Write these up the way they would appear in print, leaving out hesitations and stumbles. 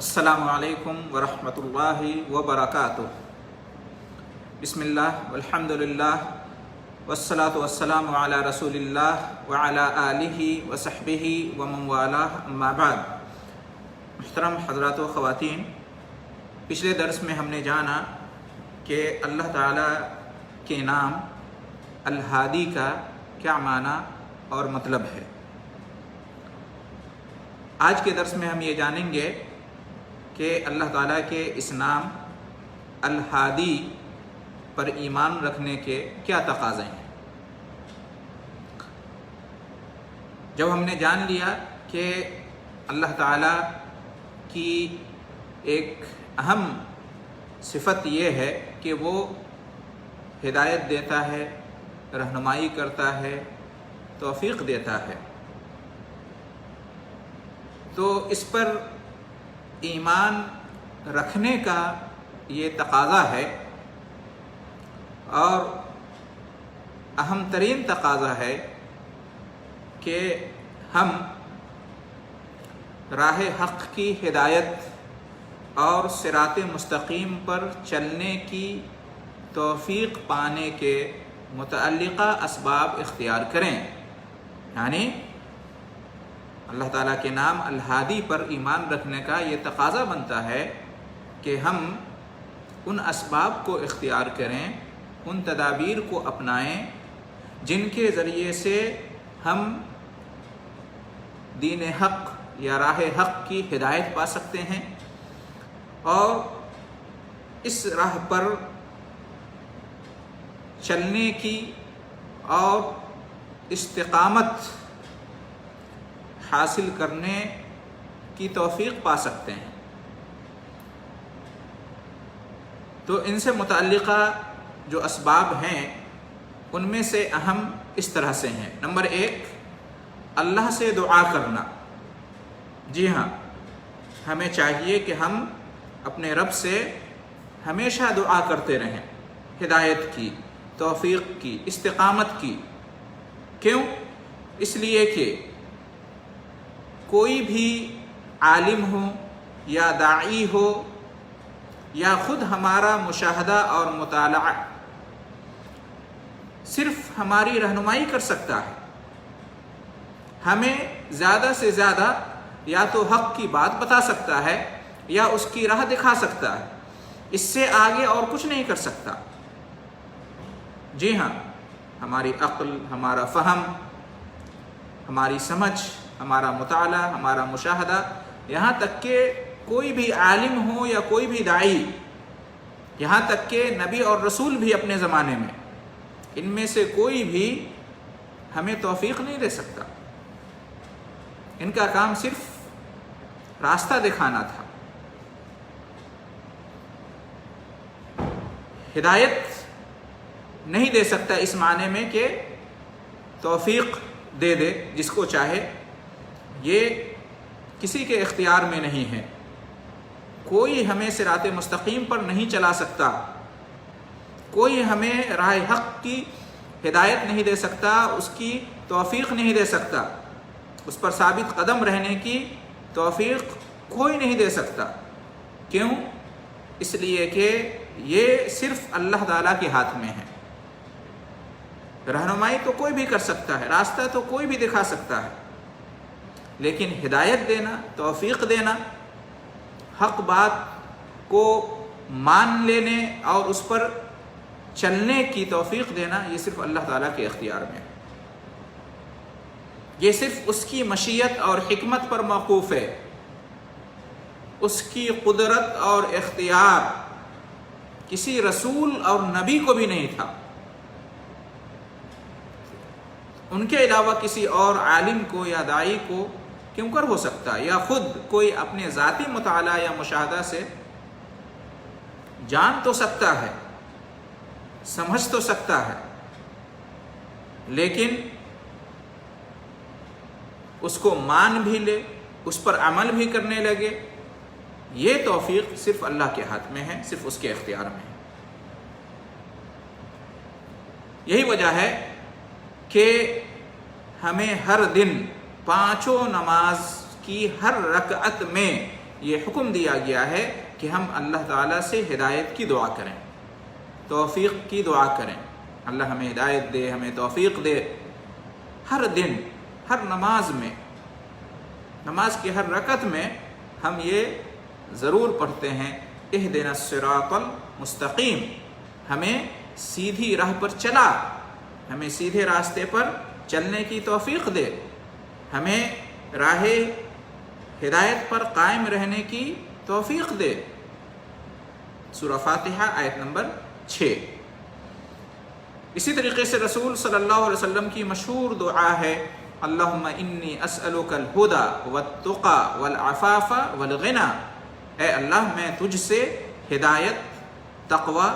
السلام علیکم ورحمۃ اللہ وبرکاتہ۔ بسم اللہ والحمد للہ والصلاة والسلام علی رسول اللہ وعلی آلہ وصحبہ ومن والہ، اما بعد۔ محترم حضرات و خواتین، پچھلے درس میں ہم نے جانا کہ اللہ تعالیٰ کے نام الہادی کا کیا معنی اور مطلب ہے۔ آج کے درس میں ہم یہ جانیں گے کہ اللہ تعالیٰ کے اس نام الہادی پر ایمان رکھنے کے کیا تقاضے ہیں۔ جب ہم نے جان لیا کہ اللہ تعالیٰ کی ایک اہم صفت یہ ہے کہ وہ ہدایت دیتا ہے، رہنمائی کرتا ہے، توفیق دیتا ہے، تو اس پر ایمان رکھنے کا یہ تقاضا ہے، اور اہم ترین تقاضا ہے کہ ہم راہ حق کی ہدایت اور صراط مستقیم پر چلنے کی توفیق پانے کے متعلقہ اسباب اختیار کریں۔ یعنی اللہ تعالیٰ کے نام الہادی پر ایمان رکھنے کا یہ تقاضا بنتا ہے کہ ہم ان اسباب کو اختیار کریں، ان تدابیر کو اپنائیں جن کے ذریعے سے ہم دین حق یا راہ حق کی ہدایت پا سکتے ہیں، اور اس راہ پر چلنے کی اور استقامت حاصل کرنے کی توفیق پا سکتے ہیں۔ تو ان سے متعلقہ جو اسباب ہیں ان میں سے اہم اس طرح سے ہیں۔ نمبر 1، اللہ سے دعا کرنا۔ جی ہاں، ہمیں چاہیے کہ ہم اپنے رب سے ہمیشہ دعا کرتے رہیں، ہدایت کی، توفیق کی، استقامت کی۔ کیوں؟ اس لیے کہ کوئی بھی عالم ہو یا داعی ہو یا خود ہمارا مشاہدہ اور مطالعہ صرف ہماری رہنمائی کر سکتا ہے، ہمیں زیادہ سے زیادہ یا تو حق کی بات بتا سکتا ہے یا اس کی راہ دکھا سکتا ہے، اس سے آگے اور کچھ نہیں کر سکتا۔ جی ہاں، ہماری عقل، ہمارا فہم، ہماری سمجھ، ہمارا مطالعہ، ہمارا مشاہدہ، یہاں تک کہ کوئی بھی عالم ہو یا کوئی بھی داعی، یہاں تک کہ نبی اور رسول بھی اپنے زمانے میں، ان میں سے کوئی بھی ہمیں توفیق نہیں دے سکتا۔ ان کا کام صرف راستہ دکھانا تھا۔ ہدایت نہیں دے سکتا اس معنی میں کہ توفیق دے دے جس کو چاہے، یہ کسی کے اختیار میں نہیں ہے۔ کوئی ہمیں صراط مستقیم پر نہیں چلا سکتا، کوئی ہمیں راہ حق کی ہدایت نہیں دے سکتا، اس کی توفیق نہیں دے سکتا، اس پر ثابت قدم رہنے کی توفیق کوئی نہیں دے سکتا۔ کیوں؟ اس لیے کہ یہ صرف اللہ تعالیٰ کے ہاتھ میں ہے۔ رہنمائی تو کوئی بھی کر سکتا ہے، راستہ تو کوئی بھی دکھا سکتا ہے، لیکن ہدایت دینا، توفیق دینا، حق بات کو مان لینے اور اس پر چلنے کی توفیق دینا، یہ صرف اللہ تعالیٰ کے اختیار میں ہے۔ یہ صرف اس کی مشیت اور حکمت پر موقوف ہے۔ اس کی قدرت اور اختیار کسی رسول اور نبی کو بھی نہیں تھا، ان کے علاوہ کسی اور عالم کو یا داعی کو کیوں کر ہو سکتا ہے، یا خود کوئی اپنے ذاتی مطالعہ یا مشاہدہ سے جان تو سکتا ہے، سمجھ تو سکتا ہے، لیکن اس کو مان بھی لے، اس پر عمل بھی کرنے لگے، یہ توفیق صرف اللہ کے ہاتھ میں ہے، صرف اس کے اختیار میں ہے۔ یہی وجہ ہے کہ ہمیں ہر دن 5 نماز کی ہر رکعت میں یہ حکم دیا گیا ہے کہ ہم اللہ تعالیٰ سے ہدایت کی دعا کریں، توفیق کی دعا کریں، اللہ ہمیں ہدایت دے، ہمیں توفیق دے۔ ہر دن، ہر نماز میں، نماز کی ہر رکعت میں ہم یہ ضرور پڑھتے ہیں، اہدنا الصراط المستقیم، ہمیں سیدھی راہ پر چلا، ہمیں سیدھے راستے پر چلنے کی توفیق دے، ہمیں راہ ہدایت پر قائم رہنے کی توفیق دے۔ سورہ فاتحہ آیت نمبر 6۔ اسی طریقے سے رسول صلی اللہ علیہ وسلم کی مشہور دعا ہے، اللہم انی اسألک الہدی والتقی والعفاف والغنی، اے اللہ میں تجھ سے ہدایت، تقوی،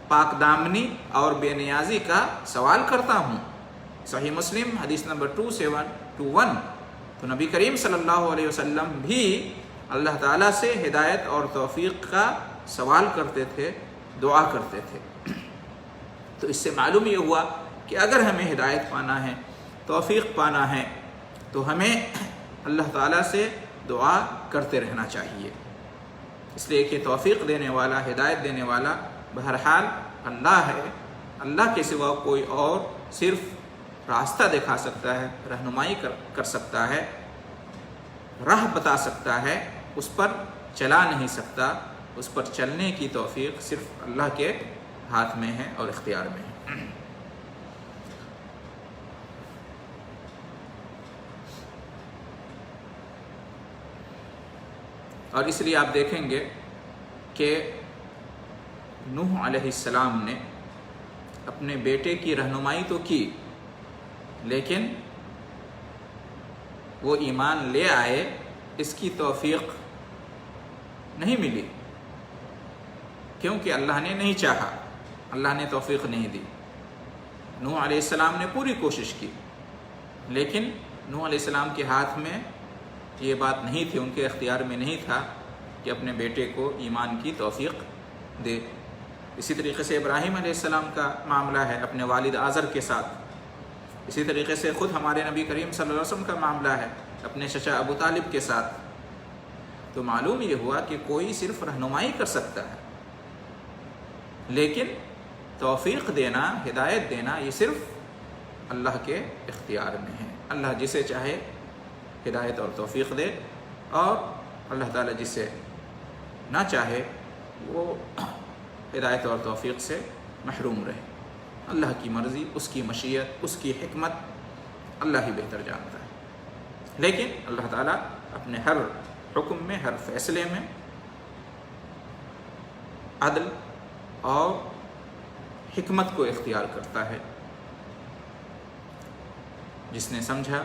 پاک دامنی اور بے نیازی کا سوال کرتا ہوں۔ صحیح مسلم حدیث نمبر 2721۔ تو نبی کریم صلی اللہ علیہ وسلم بھی اللہ تعالیٰ سے ہدایت اور توفیق کا سوال کرتے تھے، دعا کرتے تھے۔ تو اس سے معلوم یہ ہوا کہ اگر ہمیں ہدایت پانا ہے، توفیق پانا ہے، تو ہمیں اللہ تعالیٰ سے دعا کرتے رہنا چاہیے، اس لیے کہ توفیق دینے والا، ہدایت دینے والا بہرحال اللہ ہے۔ اللہ کے سوا کوئی اور صرف راستہ دکھا سکتا ہے، رہنمائی کر سکتا ہے، راہ بتا سکتا ہے، اس پر چلا نہیں سکتا۔ اس پر چلنے کی توفیق صرف اللہ کے ہاتھ میں ہے اور اختیار میں ہے۔ اور اس لیے آپ دیکھیں گے کہ نوح علیہ السلام نے اپنے بیٹے کی رہنمائی تو کی، لیکن وہ ایمان لے آئے، اس کی توفیق نہیں ملی، کیونکہ اللہ نے نہیں چاہا، اللہ نے توفیق نہیں دی۔ نوح علیہ السلام نے پوری کوشش کی، لیکن نوح علیہ السلام کے ہاتھ میں یہ بات نہیں تھی، ان کے اختیار میں نہیں تھا کہ اپنے بیٹے کو ایمان کی توفیق دے۔ اسی طریقے سے ابراہیم علیہ السلام کا معاملہ ہے اپنے والد آزر کے ساتھ، اسی طریقے سے خود ہمارے نبی کریم صلی اللہ علیہ وسلم کا معاملہ ہے اپنے چچا ابو طالب کے ساتھ۔ تو معلوم یہ ہوا کہ کوئی صرف رہنمائی کر سکتا ہے، لیکن توفیق دینا، ہدایت دینا، یہ صرف اللہ کے اختیار میں ہے۔ اللہ جسے چاہے ہدایت اور توفیق دے، اور اللہ تعالیٰ جسے نہ چاہے وہ ہدایت اور توفیق سے محروم رہے۔ اللہ کی مرضی، اس کی مشیت، اس کی حکمت اللہ ہی بہتر جانتا ہے، لیکن اللہ تعالیٰ اپنے ہر حکم میں، ہر فیصلے میں عدل اور حکمت کو اختیار کرتا ہے۔ جس نے سمجھا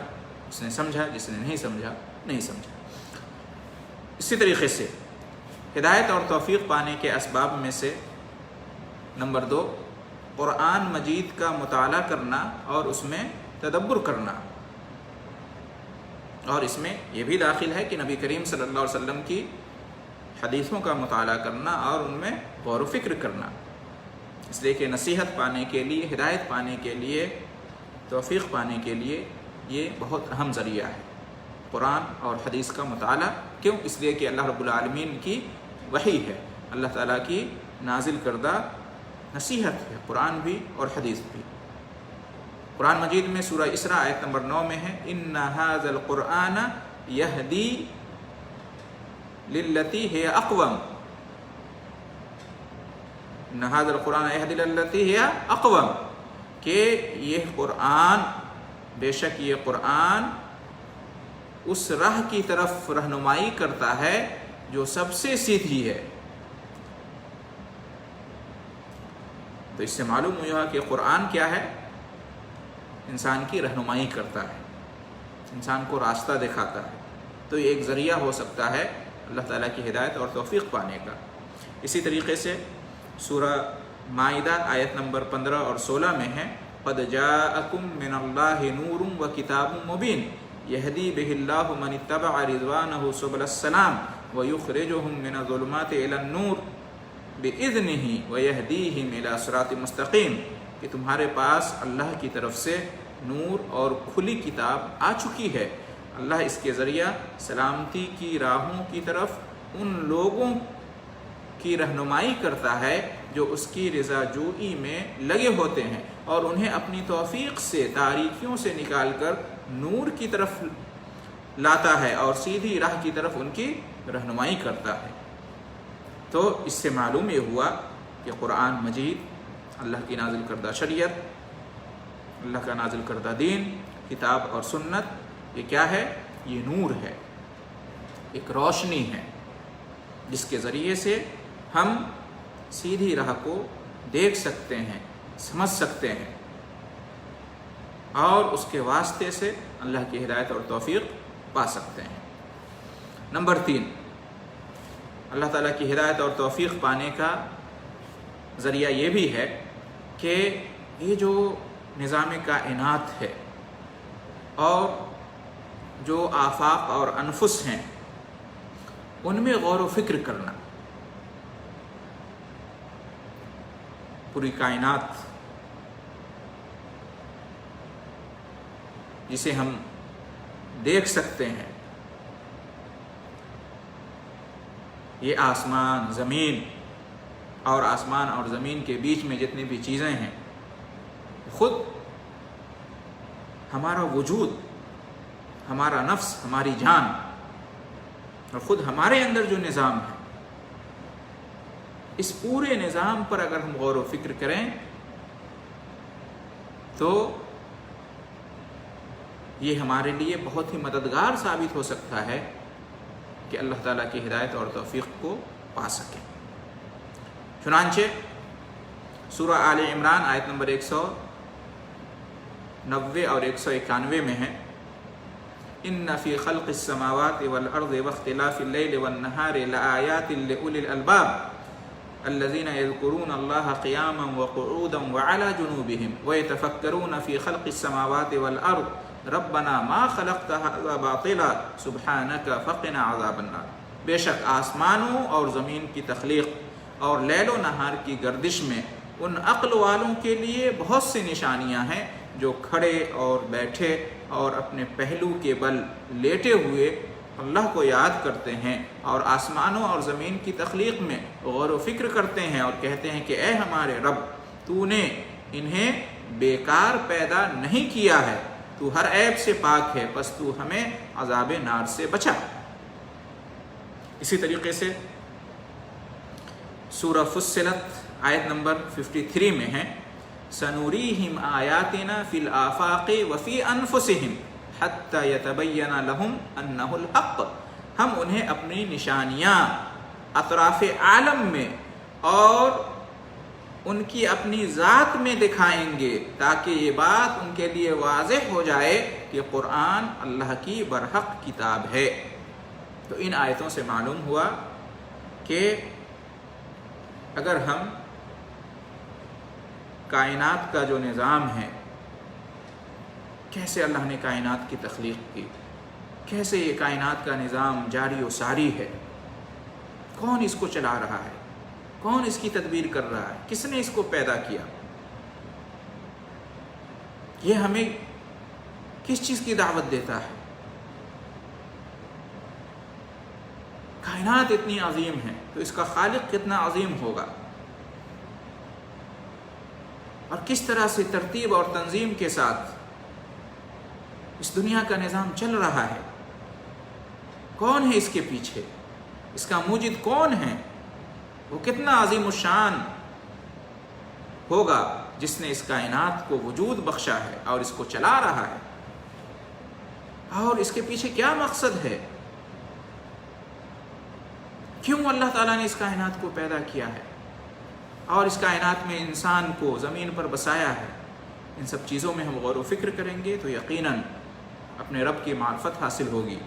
اس نے سمجھا، جس نے نہیں سمجھا نہیں سمجھا۔ اسی طریقے سے ہدایت اور توفیق پانے کے اسباب میں سے نمبر 2، قرآن مجید کا مطالعہ کرنا اور اس میں تدبر کرنا، اور اس میں یہ بھی داخل ہے کہ نبی کریم صلی اللہ علیہ وسلم کی حدیثوں کا مطالعہ کرنا اور ان میں غور و فکر کرنا، اس لیے کہ نصیحت پانے کے لیے، ہدایت پانے کے لیے، توفیق پانے کے لیے یہ بہت اہم ذریعہ ہے، قرآن اور حدیث کا مطالعہ۔ کیوں؟ اس لیے کہ اللہ رب العالمین کی وحی ہے، اللہ تعالیٰ کی نازل کردہ نصیحت ہے، قرآن بھی اور حدیث بھی۔ قرآن مجید میں سورہ اسراء آیت نمبر 9 میں ہے، اِنَّ هَذَا الْقُرْآنَ يَهْدِي لِلَّتِي هِيَ أَقْوَمُ، اِنَّ هَذَا الْقُرْآنَ يَهْدِي لِلَّتِي هِيَ أَقْوَمُ، کہ یہ قرآن، بے شک یہ قرآن اس راہ کی طرف رہنمائی کرتا ہے جو سب سے سیدھی ہے۔ تو اس سے معلوم ہوا کہ قرآن کیا ہے؟ انسان کی رہنمائی کرتا ہے، انسان کو راستہ دکھاتا ہے۔ تو یہ ایک ذریعہ ہو سکتا ہے اللہ تعالیٰ کی ہدایت اور توفیق پانے کا۔ اسی طریقے سے سورہ مائدہ آیت نمبر 15 اور 16 میں ہے، قَدْ جَاءَكُم مِّنَ اللَّهِ نُورٌ وَكِتَابٌ مُّبِينٌ يَهْدِي بِهِ اللَّهُ مَنِ اتَّبَعَ رِضْوَانَهُ سُبُلَ السَّلَامِ وَيُخْرِجُهُم مِّنَ الظُّلُمَاتِ إِلَى النُّورِ بِإِذْنِهِ وَيَهْدِيهِمْ إِلَىٰ صِرَاطٍ مُّسْتَقِيمٍ، کہ تمہارے پاس اللہ کی طرف سے نور اور کھلی کتاب آ چکی ہے، اللہ اس کے ذریعہ سلامتی کی راہوں کی طرف ان لوگوں کی رہنمائی کرتا ہے جو اس کی رضا جوئی میں لگے ہوتے ہیں اور انہیں اپنی توفیق سے تاریکیوں سے نکال کر نور کی طرف لاتا ہے اور سیدھی راہ کی طرف ان کی رہنمائی کرتا ہے۔ تو اس سے معلوم یہ ہوا کہ قرآن مجید اللہ کی نازل کردہ شریعت، اللہ کا نازل کردہ دین، کتاب اور سنت، یہ کیا ہے؟ یہ نور ہے، ایک روشنی ہے جس کے ذریعے سے ہم سیدھی راہ کو دیکھ سکتے ہیں، سمجھ سکتے ہیں اور اس کے واسطے سے اللہ کی ہدایت اور توفیق پا سکتے ہیں۔ نمبر 3، اللہ تعالیٰ کی ہدایت اور توفیق پانے کا ذریعہ یہ بھی ہے کہ یہ جو نظام کائنات ہے اور جو آفاق اور انفس ہیں ان میں غور و فکر کرنا۔ پوری کائنات جسے ہم دیکھ سکتے ہیں، یہ آسمان، زمین اور آسمان اور زمین کے بیچ میں جتنی بھی چیزیں ہیں، خود ہمارا وجود، ہمارا نفس، ہماری جان اور خود ہمارے اندر جو نظام ہے، اس پورے نظام پر اگر ہم غور و فکر کریں تو یہ ہمارے لیے بہت ہی مددگار ثابت ہو سکتا ہے کہ اللہ تعالیٰ کی ہدایت اور توفیق کو پا سکیں۔ چنانچہ سورہ آل عمران آیت نمبر 190 اور 191 میں ہے، ان فی خلق السماوات والارض واختلاف اللیل والنہار لآیات لأولی الالباب الذین یذکرون اللہ قیاما وقعودا وعلی جنوبہم ویتفکرون فی خلق السماوات والارض ربنا ما خلقت هذا باطلا سبحانک فقنا عذاب النار۔ بے شک آسمانوں اور زمین کی تخلیق اور لیل و نہار کی گردش میں ان عقل والوں کے لیے بہت سی نشانیاں ہیں جو کھڑے اور بیٹھے اور اپنے پہلو کے بل لیٹے ہوئے اللہ کو یاد کرتے ہیں اور آسمانوں اور زمین کی تخلیق میں غور و فکر کرتے ہیں اور کہتے ہیں کہ اے ہمارے رب، تو نے انہیں بیکار پیدا نہیں کیا ہے، تو ہر عیب سے پاک ہے، پس تو ہمیں عذاب نار سے بچا۔ اسی طریقے سے سورہ فصلت آیت نمبر 53 میں ہے، سنوریہم آیاتنا فی الآفاق وفی انفسہم حتی یتبین لہم انہ الحق۔ ہم انہیں اپنی نشانیاں اطراف عالم میں اور ان کی اپنی ذات میں دکھائیں گے تاکہ یہ بات ان کے لیے واضح ہو جائے کہ قرآن اللہ کی برحق کتاب ہے۔ تو ان آیتوں سے معلوم ہوا کہ اگر ہم کائنات کا جو نظام ہے، کیسے اللہ نے کائنات کی تخلیق کی، کیسے یہ کائنات کا نظام جاری و ساری ہے، کون اس کو چلا رہا ہے، کون اس کی تدبیر کر رہا ہے، کس نے اس کو پیدا کیا، یہ ہمیں کس چیز کی دعوت دیتا ہے۔ کائنات اتنی عظیم ہے تو اس کا خالق کتنا عظیم ہوگا، اور کس طرح سے ترتیب اور تنظیم کے ساتھ اس دنیا کا نظام چل رہا ہے، کون ہے اس کے پیچھے، اس کا موجد کون ہے، وہ کتنا عظیم الشان ہوگا جس نے اس کائنات کو وجود بخشا ہے اور اس کو چلا رہا ہے، اور اس کے پیچھے کیا مقصد ہے، کیوں اللہ تعالیٰ نے اس کائنات کو پیدا کیا ہے اور اس کائنات میں انسان کو زمین پر بسایا ہے۔ ان سب چیزوں میں ہم غور و فکر کریں گے تو یقیناً اپنے رب کی معرفت حاصل ہوگی،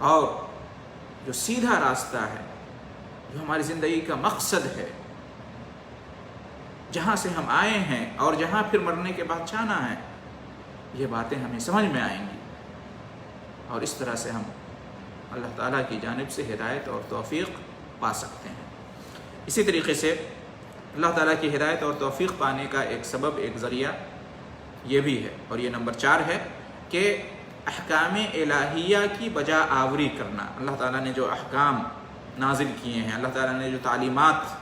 اور جو سیدھا راستہ ہے، جو ہماری زندگی کا مقصد ہے، جہاں سے ہم آئے ہیں اور جہاں پھر مرنے کے بعد جانا ہے، یہ باتیں ہمیں سمجھ میں آئیں گی، اور اس طرح سے ہم اللہ تعالیٰ کی جانب سے ہدایت اور توفیق پا سکتے ہیں۔ اسی طریقے سے اللہ تعالیٰ کی ہدایت اور توفیق پانے کا ایک سبب، ایک ذریعہ یہ بھی ہے، اور یہ نمبر 4 ہے کہ احکام الہیہ کی بجا آوری کرنا. اللہ تعالیٰ نے جو احکام نازل کیے ہیں، اللہ تعالیٰ نے جو تعلیمات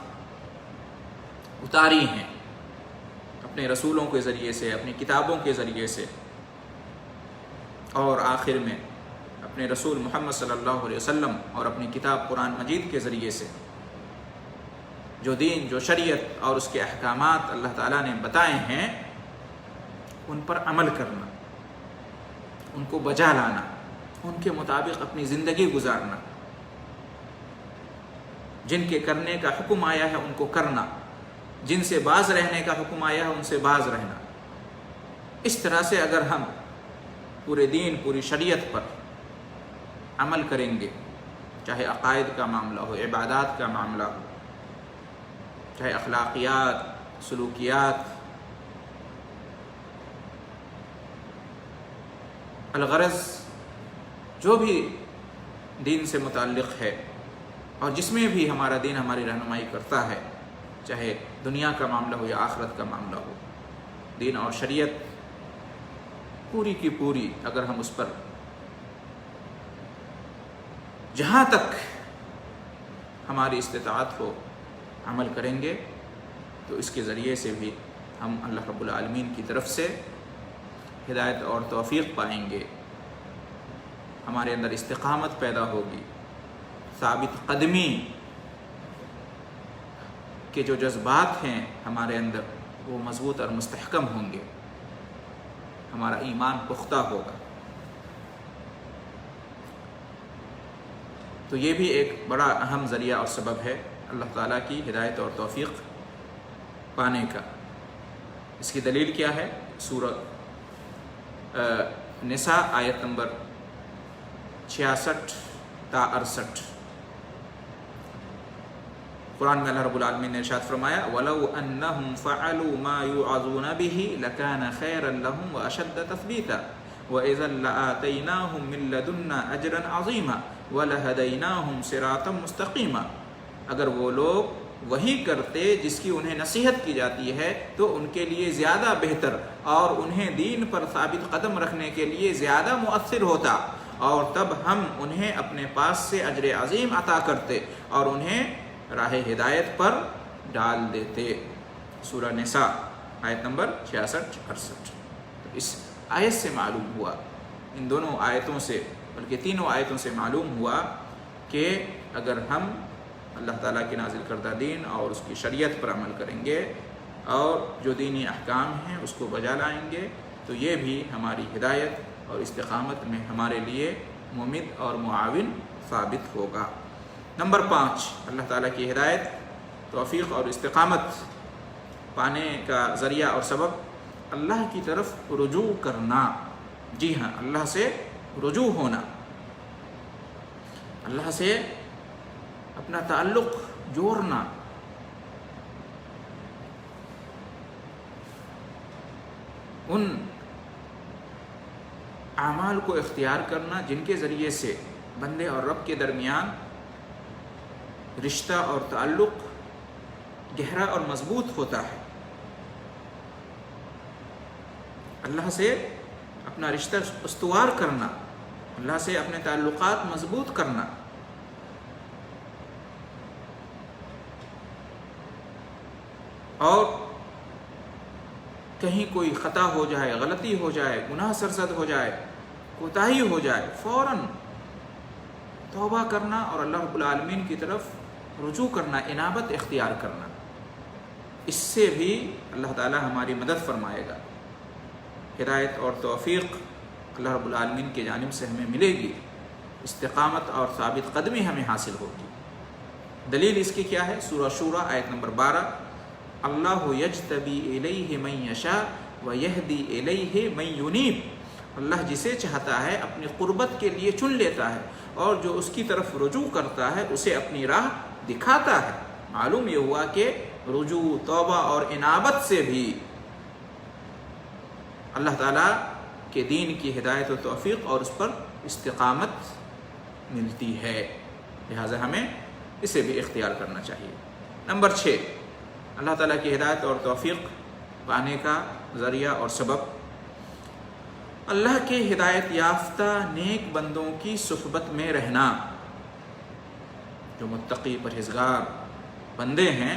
اتاری ہیں اپنے رسولوں کے ذریعے سے، اپنی کتابوں کے ذریعے سے، اور آخر میں اپنے رسول محمد صلی اللہ علیہ وسلم اور اپنی کتاب قرآن مجید کے ذریعے سے جو دین، جو شریعت اور اس کے احکامات اللہ تعالیٰ نے بتائے ہیں، ان پر عمل کرنا، ان کو بجا لانا، ان کے مطابق اپنی زندگی گزارنا، جن کے کرنے کا حکم آیا ہے ان کو کرنا، جن سے باز رہنے کا حکم آیا ہے ان سے باز رہنا. اس طرح سے اگر ہم پورے دین، پوری شریعت پر عمل کریں گے، چاہے عقائد کا معاملہ ہو، عبادات کا معاملہ ہو، چاہے اخلاقیات، سلوکیات، الغرض جو بھی دین سے متعلق ہے اور جس میں بھی ہمارا دین ہماری رہنمائی کرتا ہے، چاہے دنیا کا معاملہ ہو یا آخرت کا معاملہ ہو، دین اور شریعت پوری کی پوری اگر ہم اس پر جہاں تک ہماری استطاعت ہو عمل کریں گے تو اس کے ذریعے سے بھی ہم اللہ رب العالمین کی طرف سے ہدایت اور توفیق پائیں گے. ہمارے اندر استقامت پیدا ہوگی، ثابت قدمی کے جو جذبات ہیں ہمارے اندر وہ مضبوط اور مستحکم ہوں گے، ہمارا ایمان پختہ ہوگا. تو یہ بھی ایک بڑا اہم ذریعہ اور سبب ہے اللہ تعالیٰ کی ہدایت اور توفیق پانے کا. اس کی دلیل کیا ہے؟ سورہ نساء آیت نمبر 66 تا 68. قرآن میں اللہ رب العالمین نے ارشاد فرمایا وَلَوْ أَنَّهُمْ فَعَلُوا مَا يُوعَظُونَ بِهِ لَكَانَ خَيْرًا لَهُمْ وَأَشَدَّ تَثْبِيتًا وَإِذًا لَآتَيْنَاهُمْ مِن لَّدُنَّا أَجْرًا عَظِيمًا وَلَهَدَيْنَاهُمْ صِرَاطًا مُسْتَقِيمًا. اگر وہ لوگ وہی کرتے جس کی انہیں نصیحت کی جاتی ہے تو ان کے لیے زیادہ بہتر اور انہیں دین پر ثابت قدم رکھنے کے لیے زیادہ مؤثر ہوتا، اور تب ہم انہیں اپنے پاس سے اجر عظیم عطا کرتے اور انہیں راہ ہدایت پر ڈال دیتے. سورہ نساء آیت نمبر 66-68. تو اس آیت سے معلوم ہوا، ان دونوں آیتوں سے بلکہ تینوں آیتوں سے معلوم ہوا کہ اگر ہم اللہ تعالیٰ کی نازل کردہ دین اور اس کی شریعت پر عمل کریں گے اور جو دینی احکام ہیں اس کو بجا لائیں گے تو یہ بھی ہماری ہدایت اور استقامت میں ہمارے لیے ممد اور معاون ثابت ہوگا. نمبر 5، اللہ تعالیٰ کی ہدایت، توفیق اور استقامت پانے کا ذریعہ اور سبب اللہ کی طرف رجوع کرنا. جی ہاں، اللہ سے رجوع ہونا، اللہ سے اپنا تعلق جوڑنا، ان اعمال کو اختیار کرنا جن کے ذریعے سے بندے اور رب کے درمیان رشتہ اور تعلق گہرا اور مضبوط ہوتا ہے. اللہ سے اپنا رشتہ استوار کرنا، اللہ سے اپنے تعلقات مضبوط کرنا. اور کہیں کوئی خطا ہو جائے، غلطی ہو جائے، گناہ سرزد ہو جائے، کوتاہی ہو جائے، فوراً توبہ کرنا اور اللہ رب العالمین کی طرف رجوع کرنا، انابت اختیار کرنا. اس سے بھی اللہ تعالی ہماری مدد فرمائے گا. ہدایت اور توفیق اللہ رب العالمین کی جانب سے ہمیں ملے گی، استقامت اور ثابت قدمی ہمیں حاصل ہوگی. دلیل اس کی کیا ہے؟ سورہ شورى آیت نمبر 12، اللہ یجتبی الیہ من یشاء ویہدی الیہ من ینیب. اللہ جسے چاہتا ہے اپنی قربت کے لیے چن لیتا ہے اور جو اس کی طرف رجوع کرتا ہے اسے اپنی راہ دکھاتا ہے. معلوم یہ ہوا کہ رجوع، توبہ اور انابت سے بھی اللہ تعالیٰ کے دین کی ہدایت و توفیق اور اس پر استقامت ملتی ہے. لہٰذا ہمیں اسے بھی اختیار کرنا چاہیے. نمبر 6، اللہ تعالیٰ کی ہدایت اور توفیق پانے کا ذریعہ اور سبب اللہ کے ہدایت یافتہ نیک بندوں کی صحبت میں رہنا، جو متقی پرہیزگار بندے ہیں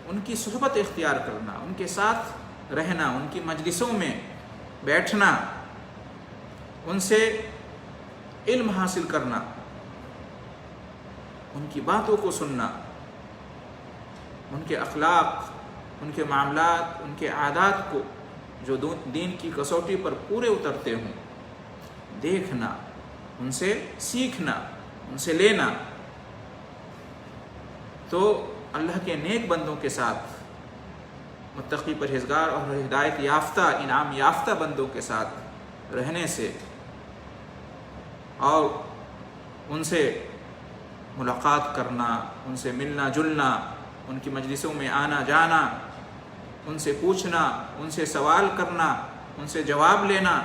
ان کی صحبت اختیار کرنا، ان کے ساتھ رہنا، ان کی مجلسوں میں بیٹھنا، ان سے علم حاصل کرنا، ان کی باتوں کو سننا، ان کے اخلاق، ان کے معاملات، ان کے عادات کو جو دین کی کسوٹی پر پورے اترتے ہوں دیکھنا، ان سے سیکھنا، ان سے لینا، تو اللہ کے نیک بندوں کے ساتھ، متقی پرہیزگار اور ہدایت یافتہ انعام یافتہ بندوں کے ساتھ رہنے سے اور ان سے ملاقات کرنا، ان سے ملنا جلنا، ان کی مجلسوں میں آنا جانا، ان سے پوچھنا، ان سے سوال کرنا، ان سے جواب لینا،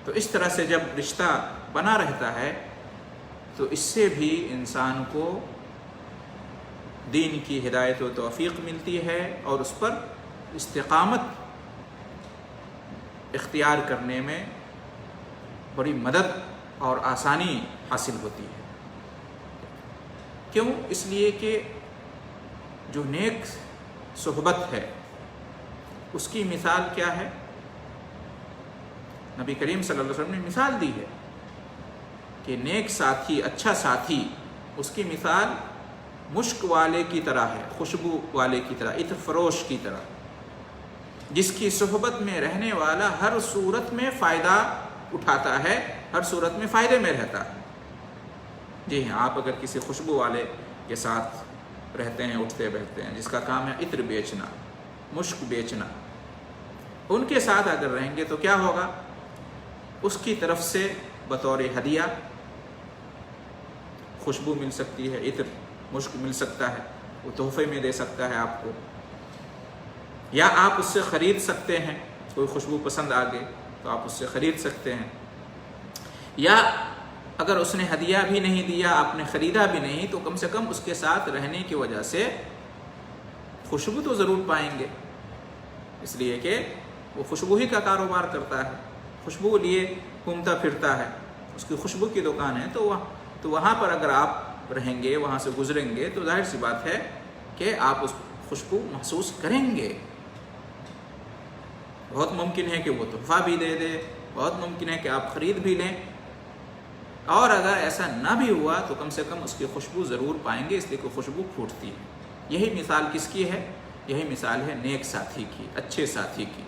تو اس طرح سے جب رشتہ بنا رہتا ہے تو اس سے بھی انسان کو دین کی ہدایت و توفیق ملتی ہے اور اس پر استقامت اختیار کرنے میں بڑی مدد اور آسانی حاصل ہوتی ہے۔ کیوں؟ اس لیے کہ جو نیک صحبت ہے اس کی مثال کیا ہے؟ نبی کریم صلی اللہ علیہ وسلم نے مثال دی ہے کہ نیک ساتھی، اچھا ساتھی، اس کی مثال مشک والے کی طرح ہے، خوشبو والے کی طرح، عطر فروش کی طرح، جس کی صحبت میں رہنے والا ہر صورت میں فائدہ اٹھاتا ہے، ہر صورت میں فائدے میں رہتا ہے۔ جی ہاں، آپ اگر کسی خوشبو والے کے ساتھ رہتے ہیں، اٹھتے بیٹھتے ہیں، جس کا کام ہے عطر بیچنا، مشک بیچنا، ان کے ساتھ اگر رہیں گے تو کیا ہوگا؟ اس کی طرف سے بطور ہدیہ خوشبو مل سکتی ہے، عطر مشک مل سکتا ہے، وہ تحفے میں دے سکتا ہے آپ کو، یا آپ اس سے خرید سکتے ہیں، کوئی خوشبو پسند آ گئی تو آپ اس سے خرید سکتے ہیں، یا اگر اس نے ہدیہ بھی نہیں دیا، آپ نے خریدا بھی نہیں، تو کم سے کم اس کے ساتھ رہنے کی وجہ سے خوشبو تو ضرور پائیں گے، اس لیے کہ وہ خوشبو ہی کا کاروبار کرتا ہے، خوشبو لیے گھومتا پھرتا ہے، اس کی خوشبو کی دکان ہے، تو وہاں پر اگر آپ رہیں گے، وہاں سے گزریں گے، تو ظاہر سی بات ہے کہ آپ اس خوشبو محسوس کریں گے۔ بہت ممکن ہے کہ وہ تحفہ بھی دے دے، بہت ممکن ہے کہ آپ خرید بھی لیں، اور اگر ایسا نہ بھی ہوا تو کم سے کم اس کی خوشبو ضرور پائیں گے، اس لیے کہ خوشبو پھوٹتی ہے۔ یہی مثال کس کی ہے؟ یہی مثال ہے نیک ساتھی کی، اچھے ساتھی کی۔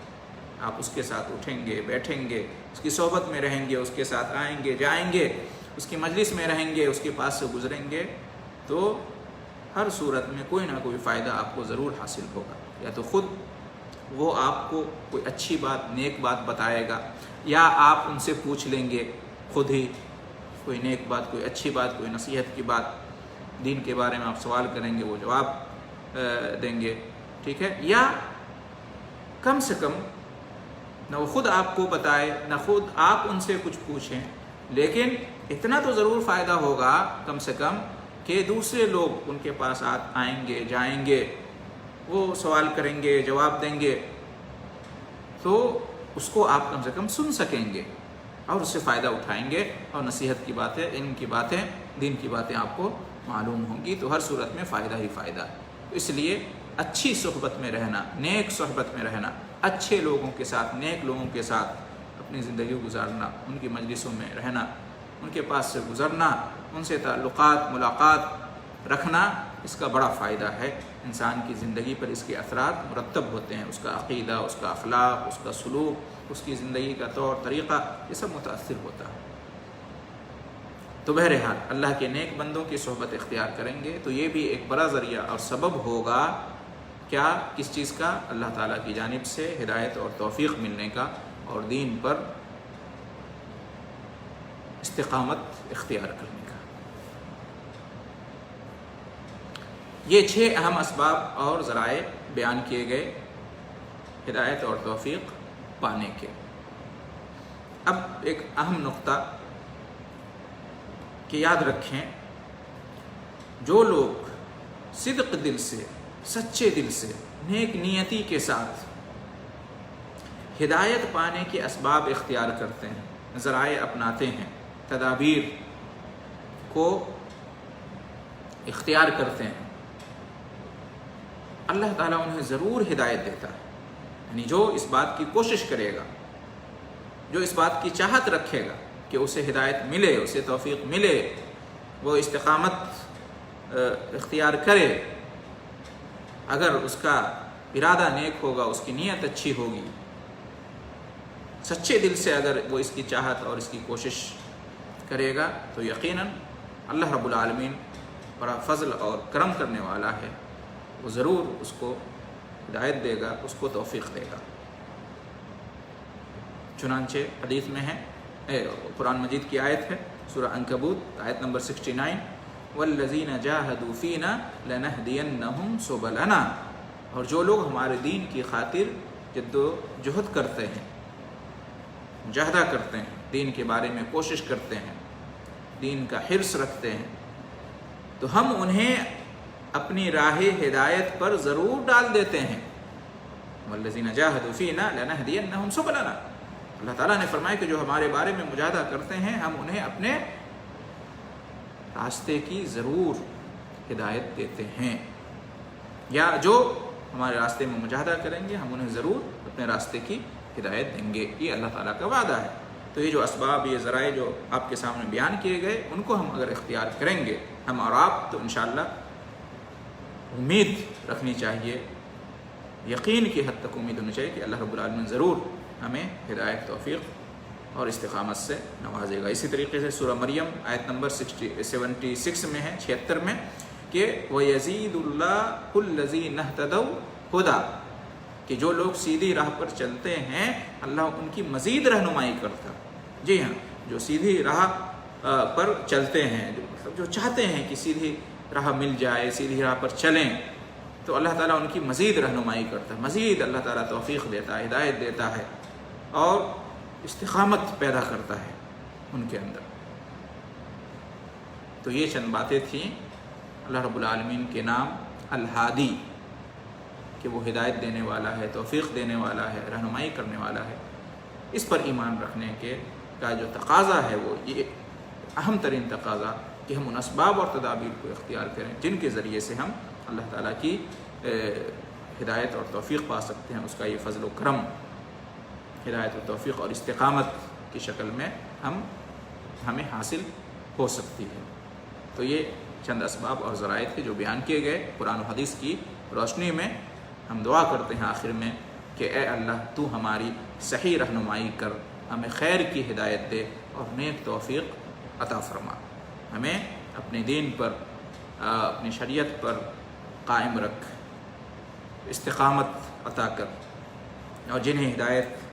آپ اس کے ساتھ اٹھیں گے، بیٹھیں گے، اس کی صحبت میں رہیں گے، اس کے ساتھ آئیں گے، جائیں گے، اس کی مجلس میں رہیں گے، اس کے پاس سے گزریں گے، تو ہر صورت میں کوئی نہ کوئی فائدہ آپ کو ضرور حاصل ہوگا۔ یا تو خود وہ آپ کو کوئی اچھی بات، نیک بات بتائے گا، یا آپ ان سے پوچھ لیں گے خود ہی کوئی نیک بات، کوئی اچھی بات، کوئی نصیحت کی بات، دین کے بارے میں آپ سوال کریں گے، وہ جواب دیں گے، ٹھیک ہے؟ یا کم سے کم نہ وہ خود آپ کو بتائے، نہ خود آپ ان سے کچھ پوچھیں، لیکن اتنا تو ضرور فائدہ ہوگا کم سے کم کہ دوسرے لوگ ان کے پاس آئیں گے، جائیں گے، وہ سوال کریں گے، جواب دیں گے، تو اس کو آپ کم سے کم سن سکیں گے اور اس سے فائدہ اٹھائیں گے، اور نصیحت کی باتیں، علم کی باتیں، دین کی باتیں آپ کو معلوم ہوں گی، تو ہر صورت میں فائدہ ہی فائدہ ہے۔ اس لیے اچھی صحبت میں رہنا، نیک صحبت میں رہنا، اچھے لوگوں کے ساتھ، نیک لوگوں کے ساتھ اپنی زندگی گزارنا، ان کی مجلسوں میں رہنا، ان کے پاس سے گزرنا، ان سے تعلقات، ملاقات رکھنا، اس کا بڑا فائدہ ہے۔ انسان کی زندگی پر اس کے اثرات مرتب ہوتے ہیں، اس کا عقیدہ، اس کا اخلاق، اس کا سلوک، اس کی زندگی کا طور طریقہ، یہ سب متاثر ہوتا ہے۔ تو بہرحال اللہ کے نیک بندوں کی صحبت اختیار کریں گے تو یہ بھی ایک بڑا ذریعہ اور سبب ہوگا، کیا؟ کس چیز کا؟ اللہ تعالیٰ کی جانب سے ہدایت اور توفیق ملنے کا، اور دین پر استقامت اختیار کرنے کا۔ یہ 6 اہم اسباب اور ذرائع بیان کیے گئے ہدایت اور توفیق پانے کے۔ اب ایک اہم نقطہ کہ یاد رکھیں، جو لوگ صدق دل سے، سچے دل سے، نیک نیتی کے ساتھ ہدایت پانے کے اسباب اختیار کرتے ہیں، ذرائع اپناتے ہیں، تدابیر کو اختیار کرتے ہیں، اللہ تعالیٰ انہیں ضرور ہدایت دیتا ہے۔ یعنی جو اس بات کی کوشش کرے گا، جو اس بات کی چاہت رکھے گا کہ اسے ہدایت ملے، اسے توفیق ملے، وہ استقامت اختیار کرے، اگر اس کا ارادہ نیک ہوگا، اس کی نیت اچھی ہوگی، سچے دل سے اگر وہ اس کی چاہت اور اس کی کوشش کرے گا، تو یقیناً اللہ رب العالمین بڑا فضل اور کرم کرنے والا ہے، وہ ضرور اس کو ہدایت دے گا، اس کو توفیق دے گا۔ چنانچہ حدیث میں ہے، قرآن مجید کی آیت ہے، سورہ عنکبوت آیت نمبر 69، وَالَّذِينَ جَاهَدُوا فِينَا لَنَهْدِيَنَّهُمْ سُبُلَنَا، اور جو لوگ ہمارے دین کی خاطر جد و جہد کرتے ہیں، مجاہدہ کرتے ہیں، دین کے بارے میں کوشش کرتے ہیں، دین کا حرص رکھتے ہیں، تو ہم انہیں اپنی راہ ہدایت پر ضرور ڈال دیتے ہیں۔ وَالَّذِينَ جَاهَدُوا فِينَا لَنَهْدِيَنَّهُمْ سُبُلَنَا، اللہ تعالیٰ نے فرمایا کہ جو ہمارے بارے میں مجاہدہ کرتے ہیں، ہم انہیں اپنے راستے کی ضرور ہدایت دیتے ہیں، یا جو ہمارے راستے میں مجاہدہ کریں گے، ہم انہیں ضرور اپنے راستے کی ہدایت دیں گے۔ یہ اللہ تعالیٰ کا وعدہ ہے۔ تو یہ جو اسباب، یہ ذرائع جو آپ کے سامنے بیان کیے گئے، ان کو ہم اگر اختیار کریں گے، ہم اور آپ، تو انشاءاللہ امید رکھنی چاہیے، یقین کی حد تک امید ہونی چاہیے کہ اللہ رب العالمین ضرور ہمیں ہدایت، توفیق اور استقامت سے نوازے گا۔ اسی طریقے سے سورہ مریم آیت نمبر 76 میں ہے، 76 میں، کہ وَيَزِيدُ اللَّهُ الَّذِينَ اهْتَدَوْا هُدًى، کہ جو لوگ سیدھی راہ پر چلتے ہیں، اللہ ان کی مزید رہنمائی کرتا۔ جی ہاں، جو سیدھی راہ پر چلتے ہیں، جو چاہتے ہیں کہ سیدھی راہ مل جائے، سیدھی راہ پر چلیں، تو اللہ تعالیٰ ان کی مزید رہنمائی کرتا ہے، مزید اللہ تعالیٰ توفیق دیتا ہے، ہدایت دیتا ہے، اور استقامت پیدا کرتا ہے ان کے اندر۔ تو یہ چند باتیں تھیں اللہ رب العالمین کے نام الہادی، کہ وہ ہدایت دینے والا ہے، توفیق دینے والا ہے، رہنمائی کرنے والا ہے۔ اس پر ایمان رکھنے کا جو تقاضا ہے، وہ یہ اہم ترین تقاضا کہ ہم ان اسباب اور تدابیر کو اختیار کریں جن کے ذریعے سے ہم اللہ تعالیٰ کی ہدایت اور توفیق پا سکتے ہیں۔ اس کا یہ فضل و کرم ہدایت و توفیق اور استقامت کی شکل میں ہمیں حاصل ہو سکتی ہے۔ تو یہ چند اسباب اور ذرائع تھے جو بیان کیے گئے قرآن و حدیث کی روشنی میں۔ ہم دعا کرتے ہیں آخر میں کہ اے اللہ، تو ہماری صحیح رہنمائی کر، ہمیں خیر کی ہدایت دے اور نیک توفیق عطا فرما، ہمیں اپنے دین پر، اپنی شریعت پر قائم رکھ، استقامت عطا کر، اور جنہیں ہدایت